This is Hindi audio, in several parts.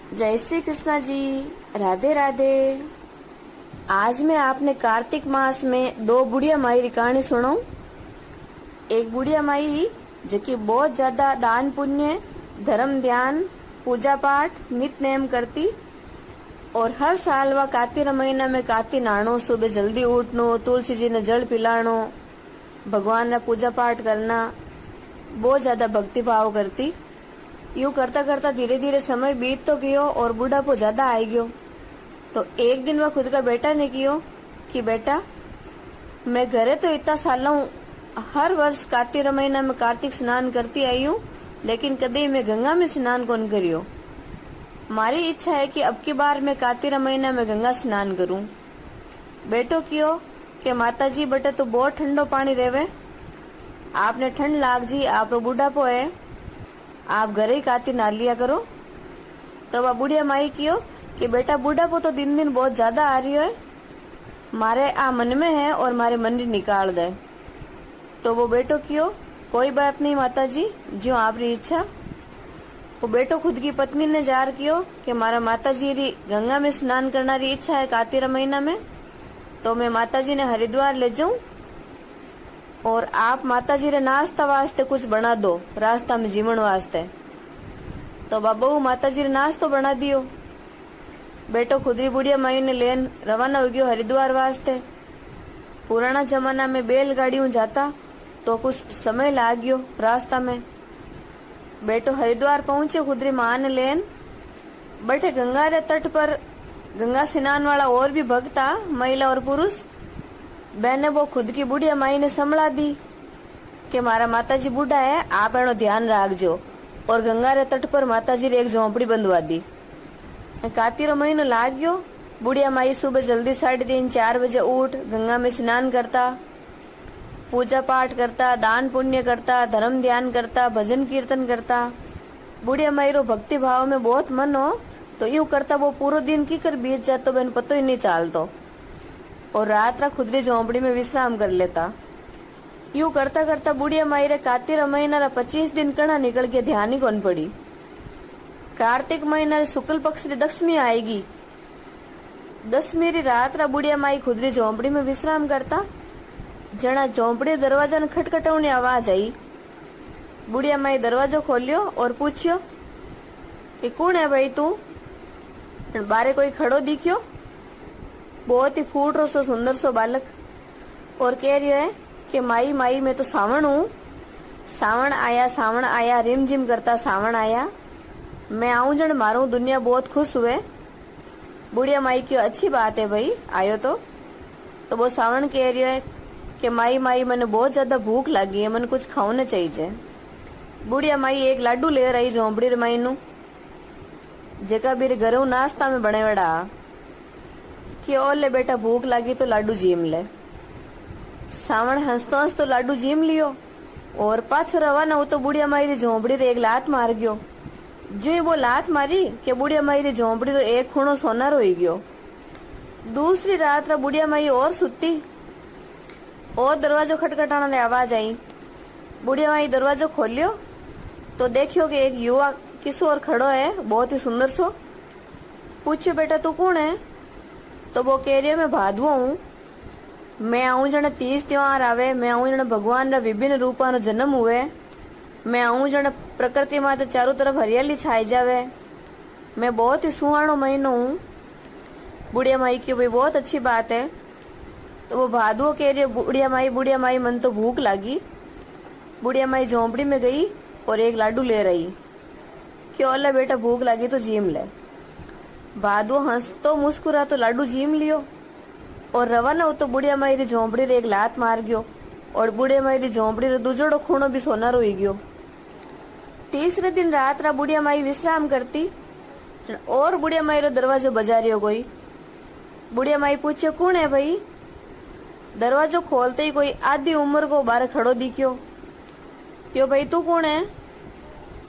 जय श्री कृष्णा जी। राधे राधे। आज मैं आपने कार्तिक मास में दो बुढ़िया माई री कहानी सुनाऊं। एक बुढ़िया माई जकी बहुत ज्यादा दान पुण्य, धर्म, ध्यान, पूजा पाठ, नित्य नेम करती और हर साल वह कार्तिक महीना में कार्तिक नहानो, सुबह जल्दी उठनो, तुलसी जी ने जल पिलानो, भगवान का पूजा पाठ करना, बहुत ज्यादा भक्ति भाव करती। यूं करता करता धीरे धीरे समय बीत तो गयो और बुढ़ापो ज्यादा आई गयो। तो एक दिन वह खुद का बेटा ने कियो कि बेटा, मैं घरे तो इतना सालों हर वर्ष कार्तिक महीना में कार्तिक स्नान करती आई हूँ, लेकिन कभी मैं गंगा में स्नान कौन करियो। मारी इच्छा है कि अब की बार मैं कार्तिक महीना में गंगा स्नान करूं। बेटो कियो कि माता जी बेटा तो बहुत ठंडो पानी रेवे, आपने ठंड लाग जी, आप बुढ़ापो है, आप घरे ही कार्तिक नहा लिया करो। तो वह बुढ़िया माई कियो कि बेटा बुढ़ापो तो दिन दिन बहुत ज्यादा आ रही है, मारे आ मन में है और मारे मन री निकाल दे। तो वो बेटो कियो कोई बात नहीं माता जी, जो आपरी इच्छा। वो बेटो खुद की पत्नी ने जार कियो कि मारा माता जी री गंगा में स्नान करना री इच्छा है कार्तिक महीना में, तो मैं माता जी ने हरिद्वार ले जाऊं और आप माता जी रे नाश्ता वास्ते कुछ बना दो, रास्ता में जीवन वास्ते। तो बाबू माता जी रे नाश्तो बना दियो। बेटो खुदरी बुढ़िया माई ने लेन रवाना हो गयो हरिद्वार वास्ते। पुराना जमाना में बैलगाड़ियों जाता तो कुछ समय लाग गयो रास्ता में। बेटो हरिद्वार पहुंचे खुदरी मां ने लेन। बैठे गंगा रे तट पर गंगा स्नान वाला और भी भक्त था, महिला और पुरुष। बहने वो खुद की बुढ़िया माई ने संभला दी कि मारा माता जी बूढ़ा है, आप एनो ध्यान राखजो, और गंगा रे तट पर माता जी रे एक झोंपड़ी बंधवा दी। कार्तिक महीनो लाग गयो। बुढ़िया माई सुबह जल्दी 3:30-4 बजे उठ गंगा में स्नान करता, पूजा पाठ करता, दान पुण्य करता, धर्म ध्यान करता, भजन कीर्तन करता। बुढ़िया माई रो भक्ति भाव में बहुत मन हो तो यूं करता वो पूरा दिन की कर बीत जातो बहन पतो ही नहीं चालतो, और रात रा खुदरी झोंपड़ी में विश्राम कर लेता। यूं करता करता बुढ़िया माई रे कार्तिक महीना रा 25 दिन कणा निकल के ध्यान ही कौन पड़ी। कार्तिक महीना रे शुक्ल पक्ष री दशमी आएगी। दशमी री रात रा बुढ़िया माई खुदरी झोंपड़ी में विश्राम करता। जना झोंपड़ी दरवाजा ने खटखटावनी आवाज आई। बुढ़िया माई दरवाजो खोलियो और पूछियो कि कौन है भाई तू। बारे कोई खड़ो दिखियो, बहुत ही फूट रो सो सुंदर सो बालक, और कह रही है कि माई माई मैं तो सावण हूँ, सावण आया रिम जिम करता सावण आया, मैं आऊं जन मारू दुनिया बहुत खुश हुए। बुढ़िया माई की अच्छी बात है भाई आयो तो वो सावण कह रही है कि माई माई मैंने बहुत ज्यादा भूख लगी है, मैंने कुछ खाने चाहिए। बुढ़िया माई एक लाडू ले रही झोंपड़ी रे माई नु, जेका भी घरों नाश्ता में बने बड़ा कि और ले बेटा भूख लगी तो लाडू जीम ले। सावण हंसतो हंसतो लाडू जीम लियो और पाछो रवाना हो तो बुढ़िया माई री झोंपड़ी रे एक लात मार गयो। जो ही वो लात मारी कि बुढ़िया माई री झोंपड़ी रो एक खूणो सोनारो हो गयो। दूसरी रात रा बुढ़िया माई और सुती और दरवाजो खटखटाने री आवाज आई। बुढ़िया माई दरवाजो खोलियो तो देखियो कि एक युवा किशोर खड़ो है, बहुत ही सुंदर सो। पूछियो बेटा तू कौन है। तो वो कह रही है मैं भादुओ हूँ, मैं आऊं जन तीज त्योहार आवे, मैं आऊं जन भगवान रा विभिन्न रूपा नो जन्म हुए, मैं आऊं जन प्रकृति माते चारों तरफ हरियाली छाई जावे, मैं बहुत ही सुहानो महीनो हूँ। बुढ़िया माई की भाई बहुत अच्छी बात है। तो वो भादुओ कह रही है बुढ़िया माई मन तो भूख लगी। बुढ़िया माई झोंपड़ी में गई और एक लाडू ले रही कि ओला बेटा भूख लगी तो जीम ले। भादुओ हंसतो मुस्कुरा तो लाडू जीम लियो और रवाना हो तो बुढ़िया माई री झोंपड़ी रे एक लात मार गयो और बुढ़िया माई री झोंपड़ी रे दूजोड़ो खूणो भी सोनारो हो गयो। तीसरे दिन रात रा बुढ़िया माई विश्राम करती और बुढ़िया माई रो दरवाजो बजारियो कोई। बुढ़िया माई पूछे कौन है भाई। दरवाजो खोलते ही कोई आधी उम्र को बाहर खड़ो दिखियो। क्यों भाई तू कौन है।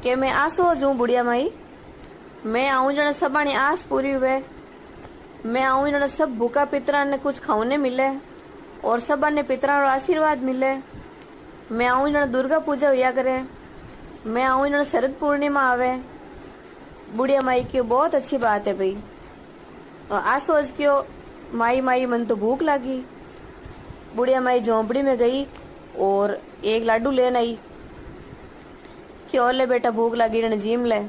के मैं आसो जू बुढ़िया माई, मैं आऊं जन सबानी आस पूरी हुए, मैं आऊं जन सब भूखा पितरा ने कुछ खाने मिले और सबा ने पितरा रो आशीर्वाद मिले, मैं आऊं जन दुर्गा पूजा हुआ करे, मैं आऊं जन शरद पूर्णिमा आवे, बुढ़िया माई की बहुत अच्छी बात है भाई। और आ सोच क्यों माई माई मन तो भूख लगी। बुढ़िया माई झोंपड़ी में गई और एक लाडू लेन आई। क्यों ले बेटा भूख लगी रण जीम ले।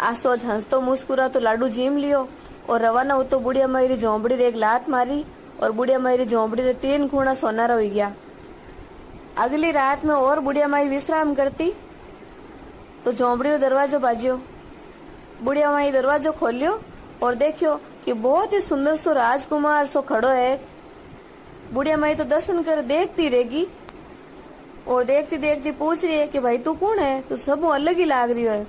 आ सोच हंस तो मुस्कुरा तो लाडू जीम लियो और रवाना हो तो बुढ़िया माई री झोंपड़ी रे एक लात मारी और बुढ़िया माई री झोंपड़ी रे 3 खूणा सोनारा हो गया। अगली रात में और बुढ़िया माई विश्राम करती तो झोंपड़ी रो दरवाजो बाजियो। बुढ़िया माई दरवाजो खोलियो और देखियो कि बहुत ही सुंदर सो राजकुमार सो खड़ो है। बुढ़िया माई तो दर्शन कर देखती रहेगी और देखती देखती पूछ रही है कि भाई तू कौन है, तू सब अलग ही लाग रही है।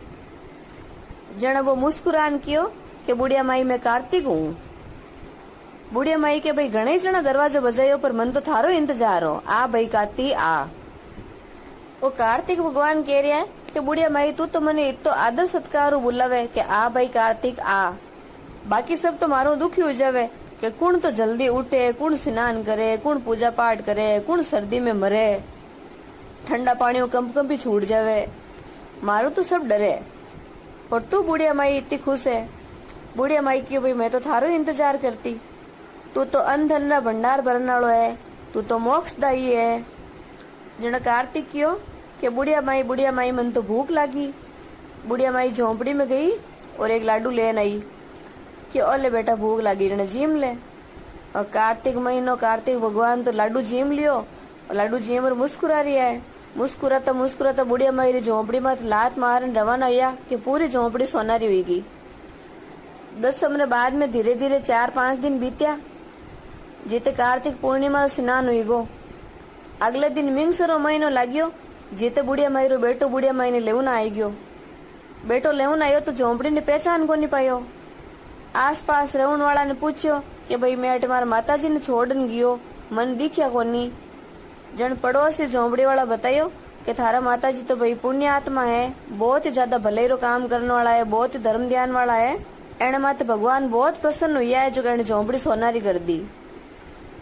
जन वो मुस्कुरान कियो कि बुढ़िया माई मैं कार्तिक हूँ। बुढ़िया माई के भाई घणे जना दरवाजो बजायो पर मन तो थारो इंतजार हो। आ भाई काती आ। वो कार्तिक भगवान कह रहा है कि बुढ़िया माई तू तो मने इतो आदर सत्कार बुलावे कि आ भाई कार्तिक आ। बाकी सब तो मारो दुखी हो जावे कि कौन तो जल्दी उठे, कौन स्नान करे, कौन पूजा पाठ करे, कौन सर्दी में मरे, ठंडा पानी कंपकंपी छूट जावे। मारो तो सब डरे और तू बुढ़िया माई इतनी खुश है। बुढ़िया माई की भाई मैं तो थारो इंतजार करती। तू तो अन्न धन रा भंडार भरने वालो है, तू तो मोक्षदायी है। जन कार्तिक कियो कि बुढ़िया माई मन तो भूख लागी। बुढ़िया माई झोंपड़ी में गई और एक लाडू लेन आई कि ओले बेटा भूख लागी जन जीम ले। और कार्तिक महीनो कार्तिक भगवान तो लाडू जीम लियो और लाडू जीम और मुस्कुरा रही है। मुस्कुराता बुढ़िया माई री झोंपड़ी में लात मारन रवाना हुआ कि पूरी झोंपड़ी सोनारी हुई गई। 10 समय बाद में धीरे धीरे 4-5 दिन बीत्या। जीते कार्तिक पूर्णिमा रो स्नान हुई गो। अगले दिन मिंगसरो महीनो लाग्यो। जीते बुढ़िया माई रो बेटो बुढ़िया माई ने लेवन आई गयो। बेटो लेवन आयो तो झोंपड़ी ने पहचान को नहीं पायो। आस पास रहने वाला ने पूछ्यो कि भाई मैं अटे मारा माता जी ने छोड़न गयो, मन दिख्या कोनी। जन पड़ोसी झोंपड़ी वाला बतायो कि थारा माता जी तो भाई पुण्य आत्मा है, बहुत ही ज्यादा भले रो काम करने वाला है, बहुत ही धर्म ध्यान वाला है। एने माते भगवान बहुत प्रसन्न हुआ है जो एने झोंपड़ी सोनारी कर दी।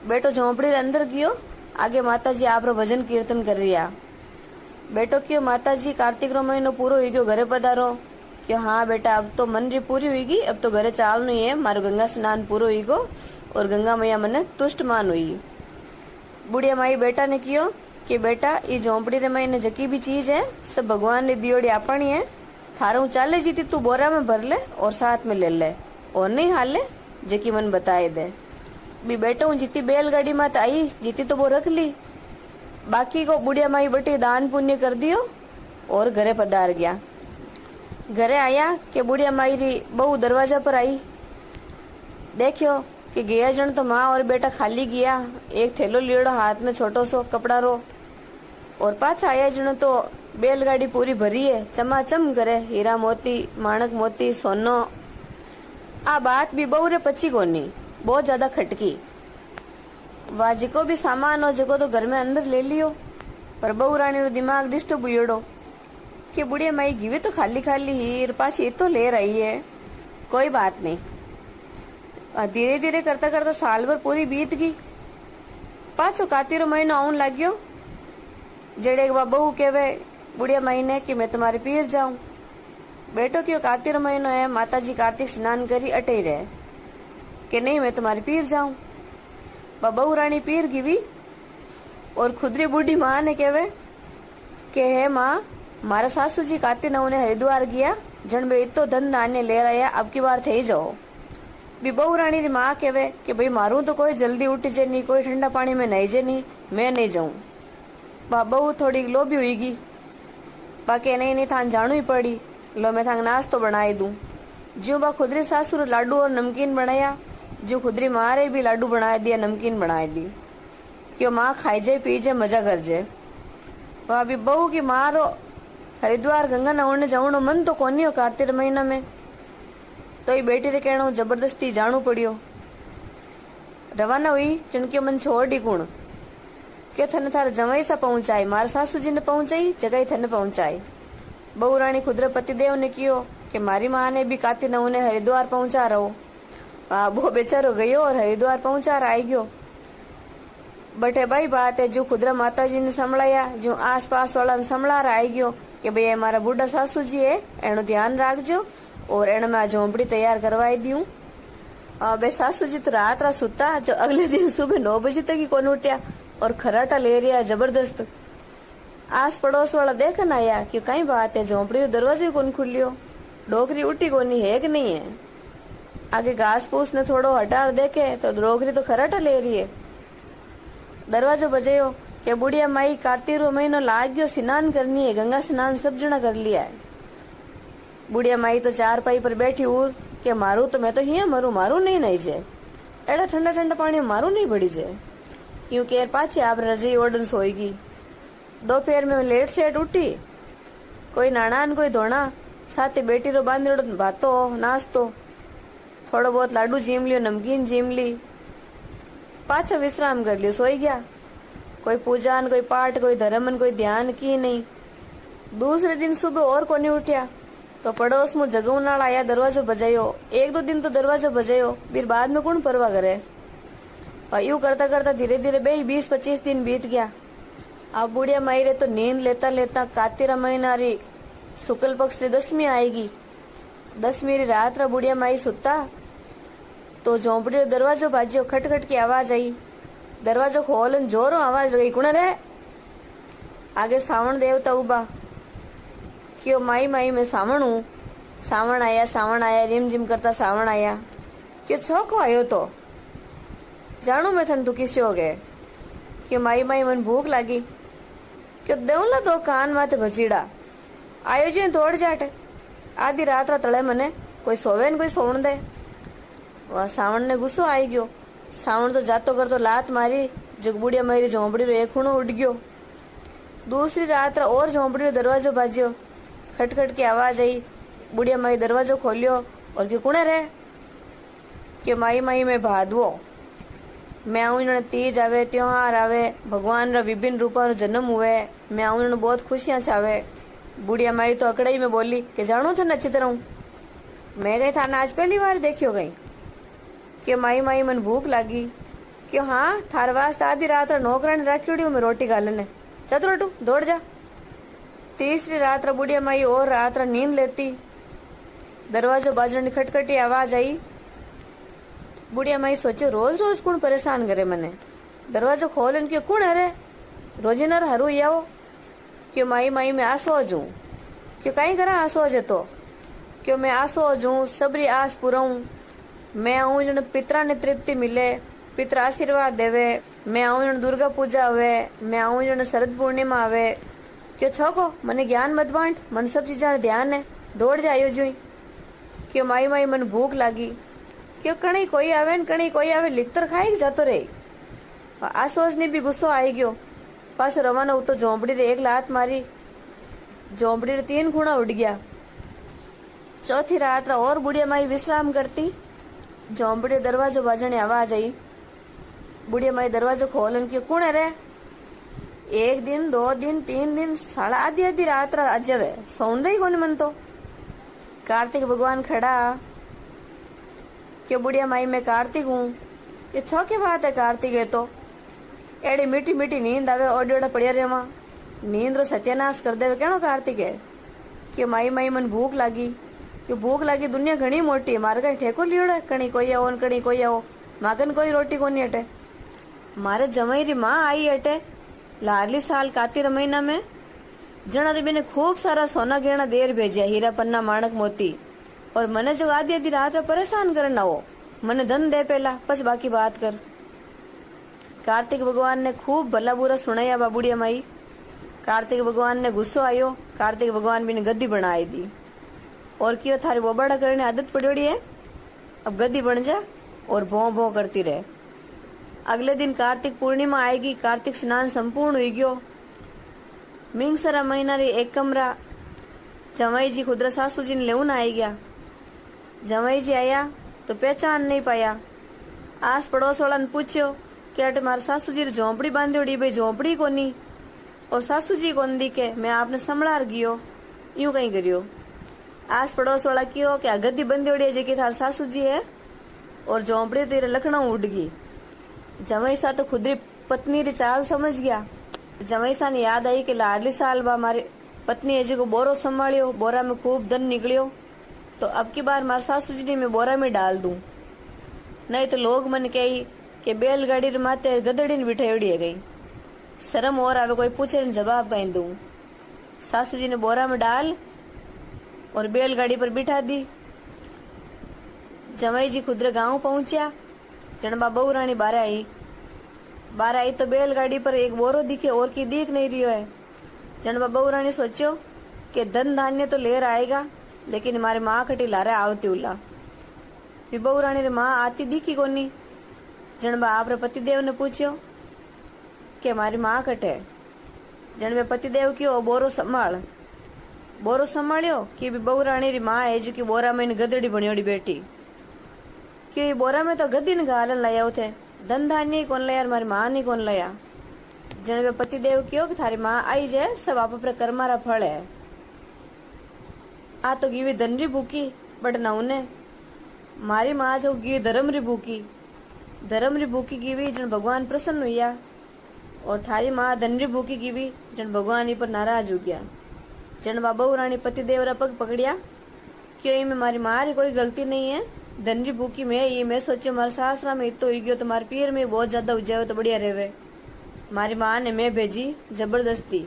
बेटो झोंपड़ी रे अंदर गयो। आगे माता जी आप रो भजन कीर्तन कर रिया। बेटो क्यों माता जी कार्तिक रो महीनो पूरो हो गयो, घरे पधारो। क्यों हाँ बेटा अब तो मन री पूरी हुईगी, अब तो घरे चालनु है, मारो गंगा स्नान पूरो हुई गो और गंगा मैया मने तुष्ट मान हुई। बुढ़िया माई बेटा ने कियो कि बेटा ये झोंपड़ी रे महीने जकी भी चीज है सब भगवान ने दियोड़ी आपनी है। थारू चाले जीती तू बोरा में भर ले और साथ में ले ले और नहीं हाले जकी मन बताए दे। भी बेटा हूँ जीती बैलगाड़ी मत आई, जीती तो वो रख ली, बाकी को बुढ़िया माई बटी दान पुण्य कर दियो और घरे पधार गया। घरे आया कि बुढ़िया माई री बहू दरवाजा पर आई। देखियो कि गया जन तो माँ और बेटा खाली गया, एक थैलो लियोड़ो हाथ में छोटो सो कपड़ा रो और पाछा आया जन तो बैलगाड़ी पूरी भरी है, चमाचम करे, हीरा मोती माणक मोती सोनो। आ बात भी बहू रे पची कोनी, बहुत ज्यादा खटकी। वाह जिको भी सामान हो जको तो घर में अंदर ले लियो, पर बहू रानी रो दिमाग डिस्टर्ब हुयोड़ो कि बुढ़िया माई गिवे तो खाली खाली हीर पाछी तो ले रही है, कोई बात नहीं। धीरे धीरे करता करता साल भर पूरी बीत गई। पाछो कातिरो महीनो आउन लाग्यो। जड़े बहू कहवे बुढ़िया माई ने कि मैं तुम्हारे पीर जाऊं। बेटो क्यों कातिरो महीनो है, माता जी कार्तिक स्नान करी अटे रहे कि नहीं मैं तुम्हारे पीर जाऊं। बहू रानी पीर गिवी और खुदरी बूढ़ी माँ ने कहवे कि हे माँ मारा सासू जी काती न उन्हें हरिद्वार गया, जन बे इतो धन धान्य ले रहा, अब की बार थे जाओ। भी बहू रानी री माँ कहवे कि भाई मारू तो कोई जल्दी उठ जे नहीं, कोई ठंडा पानी में नहीं जे नहीं, मैं नहीं जाऊं। बहू थोड़ी लोभी हुईगी, बाकी नहीं थान जाणू ही पड़ी, लो मैं थांग नाश्तो बनाई दूं। जो बा खुदरी सासू लाडू और नमकीन बनाया, जो खुदरी माँ रे भी लाडू बना दिया, नमकीन बना दी। क्यों माँ खाई जाए पी जाए मजा कर जाए। वह भी बहू की माँ रो हरिद्वार गंगा नहाने जाऊनो मन तो कोनी हो कार्तिक महीना में, तो ये बेटी रे कहना जबरदस्ती जाणू पड़ियो। रवाना हुई चुनकियो मन छोड़ दी कुण क्यों थने थारे जवाई सा पहुंचाई, मारे सासू जी ने पहुंचाई जगह थने पहुंचाई। बहू रानी खुदरे पतिदेव ने कियो कि मारी माँ ने भी काती न उन्हें हरिद्वार पहुंचा रहो। वो बेचारो गयो और हरिद्वार पहुंचा आई गयो। बटे भाई बात है जो खुदरा माता जी ने संभळाया, जो आस पास वाला ने संभळा आई गयो कि भाई हमारा बूढ़ा सासू जी है, एनो ध्यान राखजो और एने मैं झोंपड़ी तैयार करवाई दी हूँ। बे सासू जी तो रात रात सुता, जो अगले दिन सुबह 9 बजे तक ही कौन उठ्या और खराटा ले रिया जबरदस्त। आस पड़ोस वाला देखन आया कि कई बात है, झोंपड़ी का दरवाजा कौन खुलियो, डोकरी उठी कोनी है कि नहीं है। आगे घास फूस ने थोड़ो हटा देखे तो डोकरी तो खराटा ले रही है। दरवाजो बजायो कि बुढ़िया माई कार्तिक रो महीनो लाग गयो, स्नान करनी है, गंगा स्नान सब जना कर लिया है। बुढ़िया माई तो चार पाई पर बैठी उर के मारू तो मैं तो हिया मरू, मारू नहीं नहीं जे, एड़ा ठंडा ठंडा पानी मारू नहीं पड़ी जे। यूं केर पाछे आप रजाई ओढ़न सोएगी। दोपहर में लेट सेट उठी, कोई नानान कोई धोना, साथे बेटी रो बांधड़ो भातो नाश्तो, थोड़ो बहुत लाडू जीम लियो, नमकीन जीम ली, पाछा विश्राम कर लियो, सोई गया। कोई पूजान कोई पाठ कोई धर्मन कोई ध्यान की नहीं। दूसरे दिन सुबह और कोनी उठ्या तो पड़ोस में जगवनाल आया, दरवाजो बजायो। 1-2 दिन तो दरवाजो बजायो, फिर बाद में कौन परवाह करे। और यूं करता करता धीरे धीरे 20-25 दिन बीत गया। अब बुढ़िया माई रे तो नींद लेता लेता कातिरा महीना री शुक्ल पक्ष री 10वीं आएगी। 10वीं री रात रा बुढ़िया माई सुता तो झोंपड़ी रो दरवाजो बाजियो, खटखट की आवाज आई। दरवाजो खोलन जोरों आवाज गई, कुण रे। आगे सावण देवता उबा, क्यों माई माई मैं सावण हूँ। सावण आया रिम जिम करता सावण आया। क्यों छोको आयो तो जानू मैं थन तू किसी हो गए। क्यों माई माई मन भूख लागी। क्यों देवला 2 कान माथे भजीड़ा आयो जी तोड़ जाट। आधी रात रा तले मने कोई सोवे न कोई सोण दे। वह सावण ने गुस्सो आई गयो। सावण तो जातो करतो लात मारी, जग बुढ़िया मारी झोंपड़ी रो एक खूणो उड़ गयो। दूसरी रात रा और झोंपड़ी रो दरवाजो बाजियो, खटखट की आवाज आई। बुढ़िया माई दरवाजो खोलियो और क्यों कुणे रे। क्यों माई माई में भादवो, मैं आऊं जने तीज आवे, त्योहार आवे, भगवान रा विभिन्न रूपा रो जन्म हुए, मैं आऊं जने बहुत खुशियां छावे। बुढ़िया माई तो अकड़ाई में बोली कि जानो थे न चित्र हूं, मैं गई था आज पहली बार देखियो गई। क्यों माई माई मन भूख लागी। क्यों हाँ थार वास्ते आधी रात नौकरा ने रखी मैं रोटी गालने, चतु रोटू दौड़ जा। तीसरी रात बुढ़िया माई और रात नींद लेती, दरवाजो बाजने खटखटी आवाज आई। बुढ़िया माई सोचो रोज रोज कौन परेशान करे मने। दरवाजो खोलन क्यों कौन हरे, रोजिनर हरू आओ। क्यों माई माई मैं आसोज हूँ। क्यों कहीं करा आसोज है तो। क्यों मैं आसोज हूँ, सबरी आस पुराऊं। मैं आऊं जन पितरा ने तृप्ति मिले, पितर आशीर्वाद देवे। मैं आऊं जन दुर्गा पूजा आवे, मैं आऊं जन शरद पूर्णिमा आवे। क्यों छोको मने ज्ञान मत बांट, मन सब चीजा ध्यान है, दौड़ जायो जुई। क्यों माई माई मन भूख लागी। क्यों कणी कोई आवे न कणी कोई आवे, लिखतर खाई जातो रही। आसोज ने भी गुस्सो आई गयो, पाछो रवाना उतो झोंपड़ी रे एक लात मारी, झोंपड़ी रे 3 खूणा उड़ गया। चौथी रात रा और बुढ़िया माई विश्राम करती, झोंपड़ी दरवाजो बाजने आवाज आई। बुढ़िया माई दरवाजो खोलन क्यों कुण रे। 1 दिन 2 दिन 3 दिन साला आधी रात रा अजवे सौंदे ही कोनी मन तो। कार्तिक भगवान खड़ा, क्यों बुढ़िया माई मैं कार्तिक हूँ। ये छो की बात है कार्तिक है तो, एड़ी मीठी मीठी नींद आवे ओडोड़ा पड़िया रेवा, नींद रो सत्यानाश कर देवे केनो कार्तिक है। क्यों माई माई मन भूख लागी। क्यों भूख लागी, दुनिया घणी मोटी, मारे कहीं ठेको लियोड़े, कणी कोई आओ न कणी कोई आओ, माकन कोई रोटी कोनी अटे। मारे जमाई री माँ आई अटे लारली साल कातिर महीना में, जना देवी ने खूब सारा सोना गहना देर भेजा, हीरा पन्ना माणक मोती। और मने जो आधी रात में परेशान करना हो, मने धन दे पहला पछ बाकी बात कर। कार्तिक भगवान ने खूब भला बुरा सुनाया बाबुड़िया माई। कार्तिक भगवान ने गुस्सो आयो, कार्तिक भगवान भी ने गद्दी बनाई दी और क्यों थारी बोबाड़ा करने आदत पड़ी है, अब गद्दी बन जा और भों भों करती रहे। अगले दिन कार्तिक पूर्णिमा आएगी, कार्तिक स्नान संपूर्ण हुई गयो। मिंगसरा महीना री 1 कमरा जमाई जी खुदरा सासू जी ने लेवन आई गया। जमाई जी आया तो पहचान नहीं पाया। आस पड़ोस वाला ने पूछो कि अटे मारे सासू जी झोंपड़ी बांधी, भाई झोंपड़ी कोनी और सासू जी कोन दिखे, मैं आपने संभलार गियो, यूं कहीं करियो। आस पड़ोस वाला क्यों क्या गद्दी बंदी उड़ी है जी थार सासू जी है और झोंपड़ी तेरे लखनऊ उड़ गई। जमाई सा तो खुदरी पत्नी री चाल समझ गया। जमाई सा ने याद आई कि लाडली साल बा मारी पत्नी है जी को बोरो संभालियो, बोरा में खूब धन निकलियो। तो अब की बार मार सासू जी ने मैं बोरा में डाल दूं, नहीं तो लोग मन कही कि बैलगाड़ी रे माथे गदड़ी ने बिठाई है गई। शर्म और आवे कोई पूछे न जवाब कहीं दूं। सासू जी ने बोरा में डाल और बैलगाड़ी पर बिठा दी। जमाई जी खुदरे गांव पहुंचा। जनबा बहू रानी बारह आई तो बैलगाड़ी पर एक बोरो दिखे और की दिख नहीं रही है। जनबा बहू रानी सोचो कि धन धान्य तो लेर आएगा, लेकिन हमारे माँ कटी लारे आवती उला। बहू रानी रे माँ आती दिखी कोनी। जनबा आप पतिदेव ने पूछो कि हमारी माँ कटे। जनबे पतिदेव क्यों बोरो संभालियो कि बहू रानी री माँ है जो कि बोरा में गदड़ी बनियोड़ी बेटी, क्यों ये बोरा में तो गद्दी ने गालन लाया थे, धन धान्य कौन लाया, मारी माँ ने कौन लाया। जनबे पतिदेव क्यों कि थारी माँ आई जाए, सब आप अपने कर्मारा फल है। आ तो गिवी धन री भूखी बट ना उन्हें मारी माँ जो गिवी धर्म री भूखी गिवी जन भगवान प्रसन्न हुआ, और थारी माँ धन री भूखी गिवी जन भगवान पर नाराज हो गया। जन बहू रानी पतिदेव रा पग पकड़िया, क्यों इनमें मारी माँ री कोई गलती नहीं है, धन री भूखी में ये मैं सोचो मारे सासरा में इतो हो गयो तो मारे पीर में बहुत ज्यादा हो जाए तो बढ़िया रहे। मारी माँ ने मैं भेजी जबरदस्ती।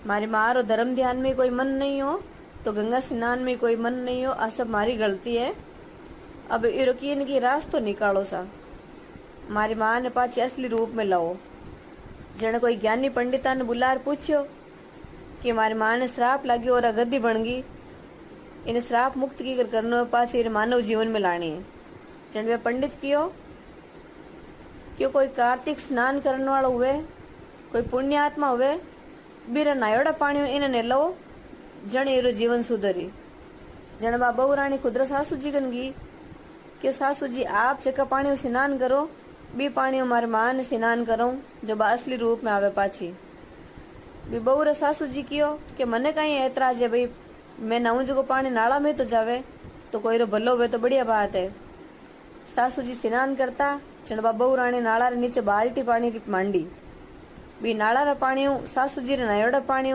मारी माँ रो धर्म ध्यान में कोई मन नहीं हो, तो गंगा स्नान में कोई मन नहीं हो, आ सब मारी गलती है। अब इरोकिन की रास तो निकालो सा। मारी माँ ने पाछे असली रूप में लाओ। जन कोई ज्ञानी पंडिता ने बुलार पूछो कि मारी माँ ने श्राप लाग्यो और गद्दी बन गई, इन श्राप मुक्त की करनो पास मानव जीवन में लानी है। जन वे पंडित क्यों कोई कार्तिक स्नान करने वाला हुए, कोई पुण्य आत्मा हुए, बीरा नायोड़ा पानी इन्हें लो, जन एरो जीवन सुधरी। जन बहू रानी खुदरा सासू जी कन गी कि सासू जी आप चक्का पानी स्नान करो, बी पानी हमारे माँ ने स्नान करो जो असली रूप में आवे पाछी। बी बहू रे सासू जी कियो कि मने कहीं ऐतराज है भाई, मैं नऊ जो पानी नाला में तो जावे तो कोई रो भलो हुए तो बढ़िया बात है। सासू जी स्नान करता, चढ़वा बहू रानी नाला रे नीचे बाल्टी पानी की मांडी। बी नाला रा पानी सासू जी रे नायोड़ा पानी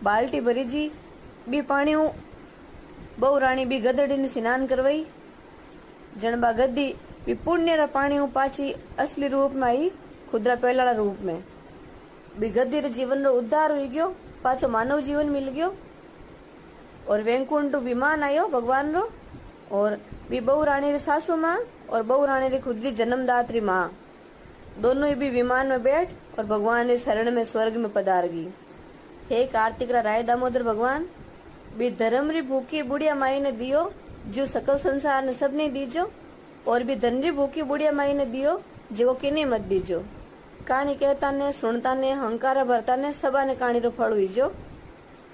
बाल्टी भरी जी, बी पानी बहू रानी बी गदड़ी ने स्नान करवाई। जनबा गद्दी बी पुण्य रा पानी पाछी असली रूप में आई, खुदरा पहला रूप में। बी गद्दी रे जीवन रो उद्धार हो गयो, पाछो मानव जीवन मिल गयो और वैकुंठ विमान आयो भगवान रो। और बी बहू रानी रे सासू माँ और बहू रानी रे खुदरी जन्मदात्री माँ दोनों ही भी विमान में बैठ और भगवान रे शरण में स्वर्ग में पधार गई। हे कार्तिक रा राय दामोदर भगवान, बी धर्म री भूखी बुढ़िया माई ने दियो जो सकल संसार ने सबने दीजो, और भी धन री भूखी बुढ़िया माई ने दियो जो किने मत दीजो। कहानी कहता ने सुनता ने हंकारा भरता ने सबा ने कहानी रो फल हुईजो।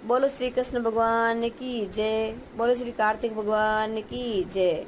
बोलो श्री कृष्ण भगवान की जय, बोलो श्री कार्तिक भगवान की जय।